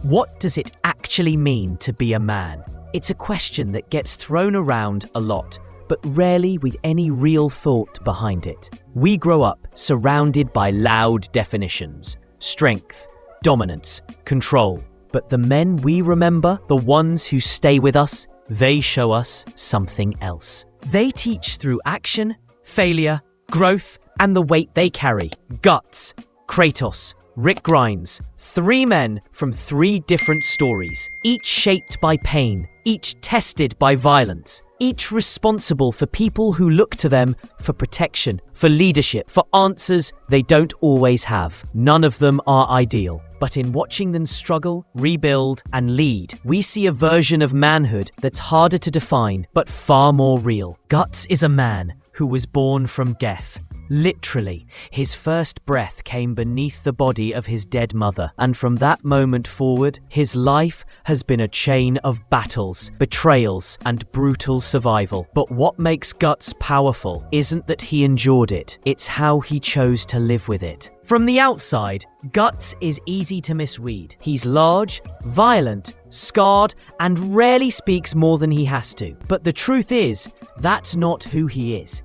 What does it actually mean to be a man? It's a question that gets thrown around a lot, but rarely with any real thought behind it. We grow up surrounded by loud definitions: strength, dominance, control. But the men we remember, the ones who stay with us, they show us something else. They teach through action, failure, growth, and the weight they carry. Guts, Kratos, Rick Grimes, 3 men from 3 different stories, each shaped by pain, each tested by violence, each responsible for people who look to them for protection, for leadership, for answers they don't always have. None of them are ideal, but in watching them struggle, rebuild, and lead, we see a version of manhood that's harder to define, but far more real. Guts is a man who was born from death. Literally, his first breath came beneath the body of his dead mother, and from that moment forward, his life has been a chain of battles, betrayals, and brutal survival. But what makes Guts powerful isn't that he endured it, it's how he chose to live with it. From the outside, Guts is easy to misread. He's large, violent, scarred, and rarely speaks more than he has to. But the truth is, that's not who he is.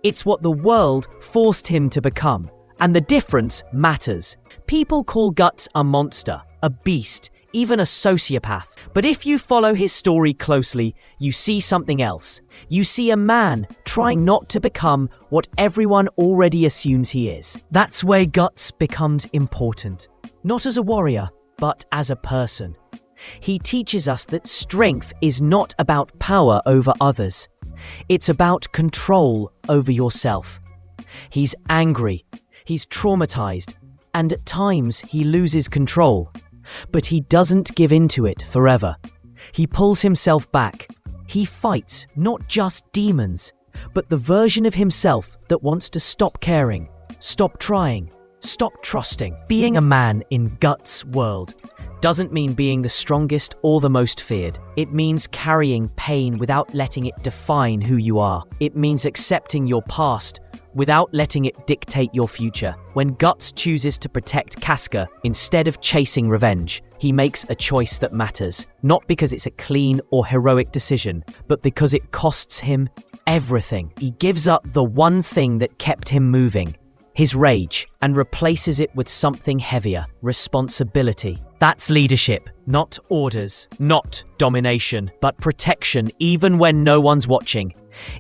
It's what the world forced him to become, and the difference matters. People call Guts a monster, a beast, even a sociopath. But if you follow his story closely, you see something else. You see a man trying not to become what everyone already assumes he is. That's where Guts becomes important, not as a warrior, but as a person. He teaches us that strength is not about power over others. It's about control over yourself. He's angry, he's traumatized, and at times he loses control. But he doesn't give in to it forever. He pulls himself back. He fights not just demons, but the version of himself that wants to stop caring, stop trying, stop trusting. Being a man in Guts' world doesn't mean being the strongest or the most feared. It means carrying pain without letting it define who you are. It means accepting your past without letting it dictate your future. When Guts chooses to protect Casca instead of chasing revenge, he makes a choice that matters. Not because it's a clean or heroic decision, but because it costs him everything. He gives up the one thing that kept him moving, his rage, and replaces it with something heavier: responsibility. That's leadership, not orders, not domination, but protection, even when no one's watching,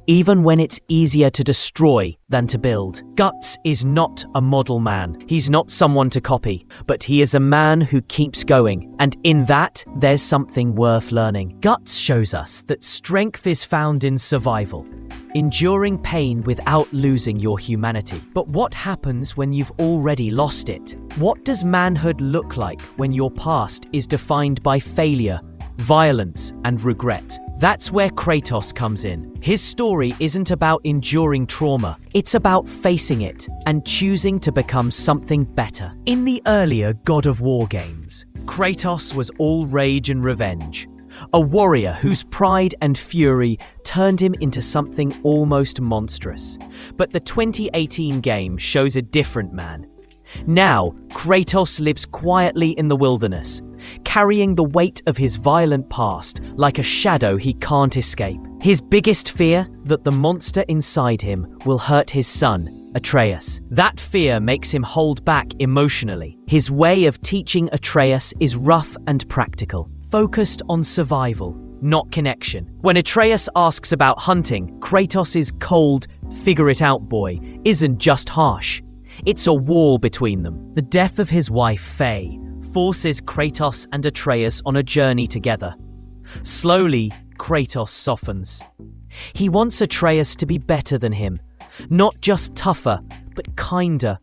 even when it's easier to destroy than to build. Guts is not a model man. He's not someone to copy, but he is a man who keeps going, and in that, there's something worth learning. Guts shows us that strength is found in survival, enduring pain without losing your humanity. But what happens when you've already lost it? What does manhood look like when your past is defined by failure, violence, and regret? That's where Kratos comes in. His story isn't about enduring trauma, it's about facing it and choosing to become something better. In the earlier God of War games, Kratos was all rage and revenge, a warrior whose pride and fury turned him into something almost monstrous. But the 2018 game shows a different man. Now, Kratos lives quietly in the wilderness, carrying the weight of his violent past like a shadow he can't escape. His biggest fear? That the monster inside him will hurt his son, Atreus. That fear makes him hold back emotionally. His way of teaching Atreus is rough and practical, focused on survival, not connection. When Atreus asks about hunting, Kratos' cold, figure-it-out boy isn't just harsh. It's a wall between them. The death of his wife, Faye, forces Kratos and Atreus on a journey together. Slowly, Kratos softens. He wants Atreus to be better than him, not just tougher, but kinder,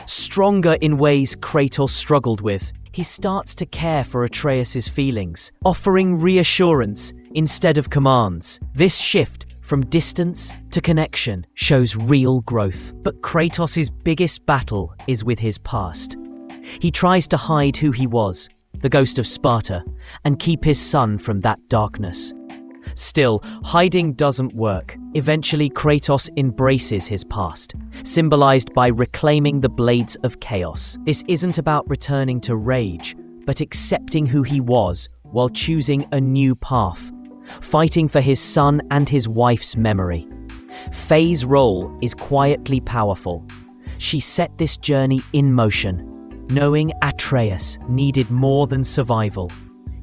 stronger in ways Kratos struggled with. He starts to care for Atreus' feelings, offering reassurance instead of commands. This shift from distance to connection shows real growth. But Kratos' biggest battle is with his past. He tries to hide who he was, the ghost of Sparta, and keep his son from that darkness. Still, hiding doesn't work. Eventually, Kratos embraces his past, symbolized by reclaiming the blades of chaos. This isn't about returning to rage, but accepting who he was while choosing a new path, fighting for his son and his wife's memory. Faye's role is quietly powerful. She set this journey in motion, knowing Atreus needed more than survival.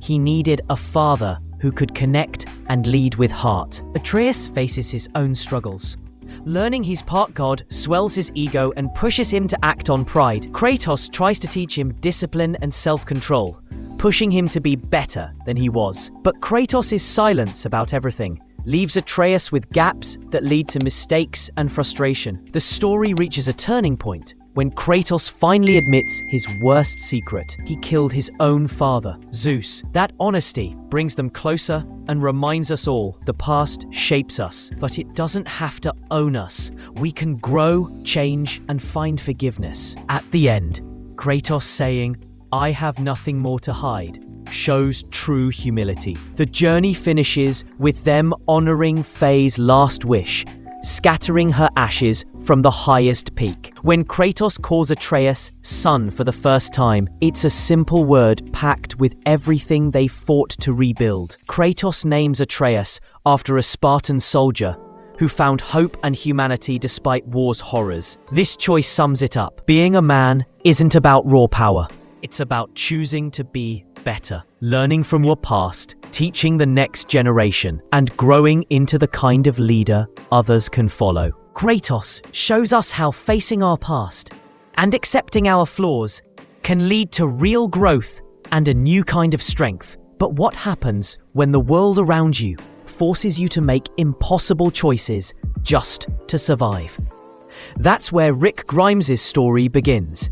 He needed a father who could connect and lead with heart. Atreus faces his own struggles. Learning he's part god swells his ego and pushes him to act on pride. Kratos tries to teach him discipline and self-control, pushing him to be better than he was. But Kratos' silence about everything leaves Atreus with gaps that lead to mistakes and frustration. The story reaches a turning point when Kratos finally admits his worst secret. He killed his own father, Zeus. That honesty brings them closer and reminds us all the past shapes us, but it doesn't have to own us. We can grow, change, and find forgiveness. At the end, Kratos saying, "I have nothing more to hide," shows true humility. The journey finishes with them honoring Faye's last wish, scattering her ashes from the highest peak. When Kratos calls Atreus son for the first time, it's a simple word packed with everything they fought to rebuild. Kratos names Atreus after a Spartan soldier who found hope and humanity despite war's horrors. This choice sums it up. Being a man isn't about raw power. It's about choosing to be better, learning from your past, teaching the next generation, and growing into the kind of leader others can follow. Kratos shows us how facing our past and accepting our flaws can lead to real growth and a new kind of strength. But what happens when the world around you forces you to make impossible choices just to survive? That's where Rick Grimes' story begins.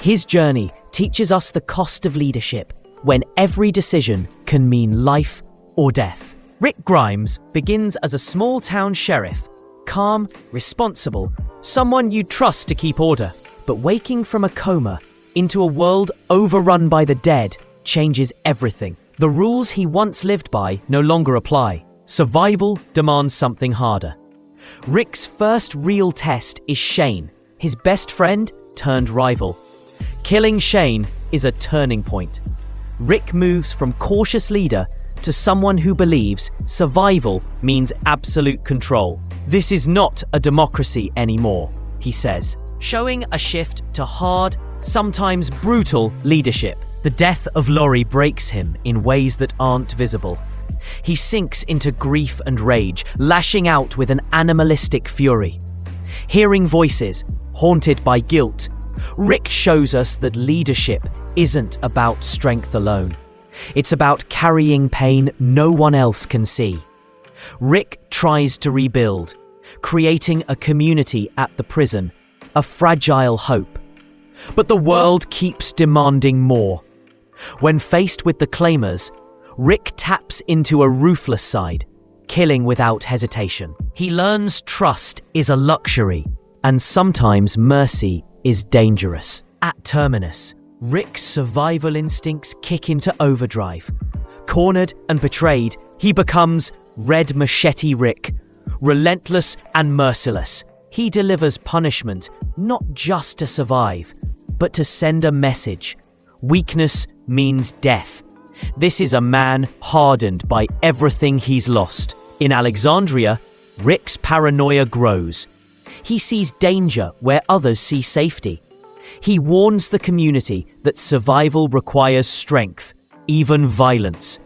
His journey teaches us the cost of leadership, when every decision can mean life or death. Rick Grimes begins as a small-town sheriff, calm, responsible, someone you'd trust to keep order. But waking from a coma into a world overrun by the dead changes everything. The rules he once lived by no longer apply. Survival demands something harder. Rick's first real test is Shane, his best friend turned rival. Killing Shane is a turning point. Rick moves from cautious leader to someone who believes survival means absolute control. This is not a democracy anymore, he says, showing a shift to hard, sometimes brutal leadership. The death of Laurie breaks him in ways that aren't visible. He sinks into grief and rage, lashing out with an animalistic fury. Hearing voices, haunted by guilt, Rick shows us that leadership isn't about strength alone. It's about carrying pain no one else can see. Rick tries to rebuild, creating a community at the prison, a fragile hope. But the world keeps demanding more. When faced with the claimers, Rick taps into a ruthless side, killing without hesitation. He learns trust is a luxury, and sometimes mercy is dangerous. At Terminus, Rick's survival instincts kick into overdrive. Cornered and betrayed, he becomes Red Machete Rick, relentless and merciless. He delivers punishment not just to survive, but to send a message. Weakness means death. This is a man hardened by everything he's lost. In Alexandria, Rick's paranoia grows. He sees danger where others see safety. He warns the community that survival requires strength, even violence.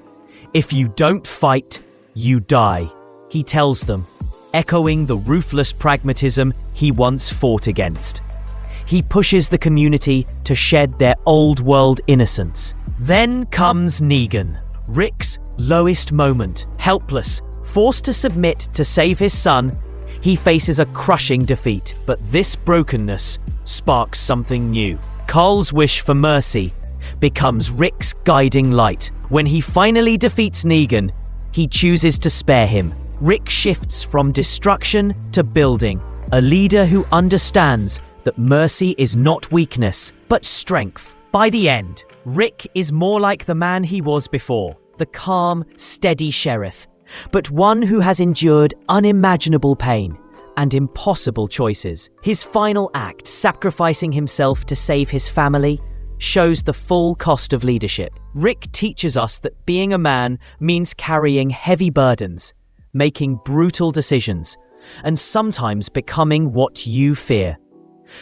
If you don't fight, you die, he tells them, echoing the ruthless pragmatism he once fought against. He pushes the community to shed their old-world innocence. Then comes Negan, Rick's lowest moment. Helpless, forced to submit to save his son, he faces a crushing defeat. But this brokenness sparks something new. Carl's wish for mercy becomes Rick's guiding light. When he finally defeats Negan, he chooses to spare him. Rick shifts from destruction to building, a leader who understands that mercy is not weakness, but strength. By the end, Rick is more like the man he was before, the calm, steady sheriff, but one who has endured unimaginable pain and impossible choices. His final act, sacrificing himself to save his family, shows the full cost of leadership. Rick teaches us that being a man means carrying heavy burdens, making brutal decisions, and sometimes becoming what you fear.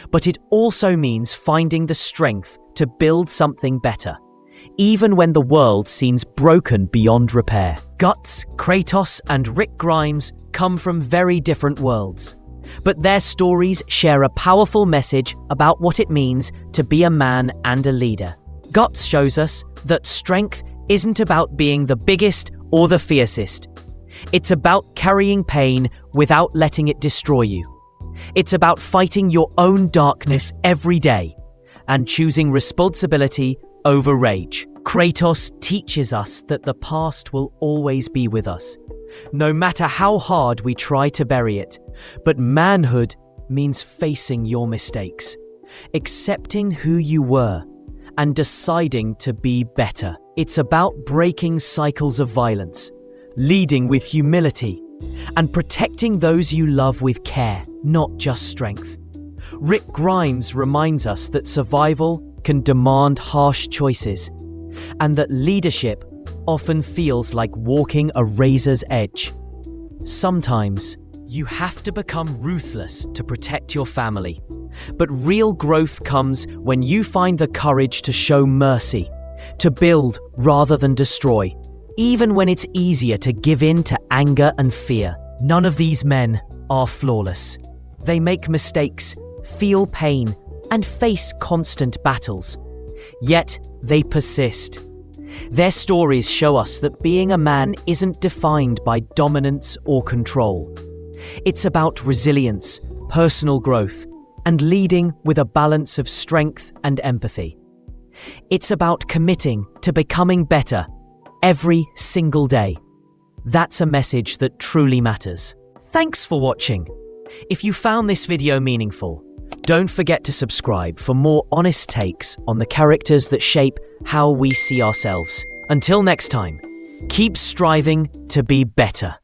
But it also means finding the strength to build something better, even when the world seems broken beyond repair. Guts, Kratos, and Rick Grimes come from very different worlds, but their stories share a powerful message about what it means to be a man and a leader. Guts shows us that strength isn't about being the biggest or the fiercest. It's about carrying pain without letting it destroy you. It's about fighting your own darkness every day and choosing responsibility over rage. Kratos teaches us that the past will always be with us, no matter how hard we try to bury it. But manhood means facing your mistakes, accepting who you were, and deciding to be better. It's about breaking cycles of violence, leading with humility, and protecting those you love with care, not just strength. Rick Grimes reminds us that survival can demand harsh choices, and that leadership often feels like walking a razor's edge. Sometimes, you have to become ruthless to protect your family, but real growth comes when you find the courage to show mercy, to build rather than destroy, even when it's easier to give in to anger and fear. None of these men are flawless. They make mistakes, feel pain, and face constant battles. Yet, they persist. Their stories show us that being a man isn't defined by dominance or control. It's about resilience, personal growth, and leading with a balance of strength and empathy. It's about committing to becoming better every single day. That's a message that truly matters. Thanks for watching. If you found this video meaningful, don't forget to subscribe for more honest takes on the characters that shape how we see ourselves. Until next time, keep striving to be better.